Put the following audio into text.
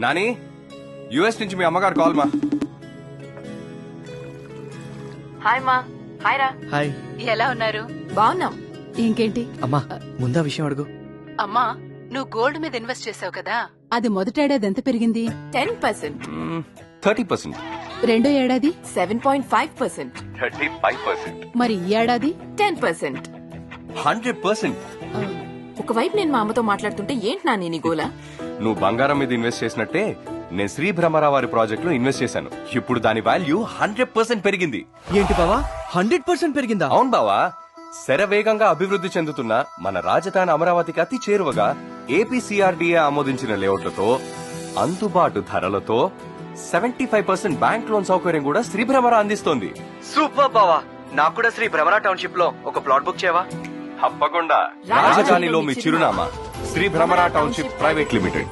Nani, US నుంచి మీ అమ్మగారు call మా. హాయ్ మా. హాయ్ రా. హాయ్. ఎలా ఉన్నారు? బాగున్నాం. ఇంకేంటి? అమ్మా ముందా విషయం అడుగు. అమ్మా, నువ్వు గోల్డ్ మీద ఇన్వెస్ట్ చేసావు కదా, అది మొదటేడాది ఎంత పెరిగింది? 10%. 30%. రెండో ఏడాది 7.5%. 35%. మరి ఈ ఏడాది 10%. 100%. ఒకవైపు నేను మా అమ్మతో మాట్లాడుతుంటే ఏంటి నా నీ గోలా? నువ్వు బంగారం మీద ఇన్వెస్ట్ చేసినట్టే నేను శ్రీ భ్రమరా వారి ప్రాజెక్ట్ లో ఇన్వెస్ట్ చేశాను. ఇప్పుడు దాని వాల్యూ 100% పెరిగింది. ఏంటి బావా 100% పెరిగిందా? అవును బావా. శరవేగంగా అభివృద్ధి చెందుతున్న మన రాజధాని అమరావతికి అతి చేరువగా ఏపీసీఆర్డీఏ ఆమోదించిన లేఅవుట్లతో అందుబాటు ధరలతో 75% బ్యాంక్ లోన్ సౌకర్యం కూడా శ్రీ భ్రమరా అందిస్తోంది. సూపర్ బావా, నాకు కూడా శ్రీ భ్రమరా టౌన్షిప్ లో ఒక ప్లాట్ బుక్ చేయవా? తప్పకుండా. రాజధానిలో మీ చిరునామా Shri Bhramara township private limited.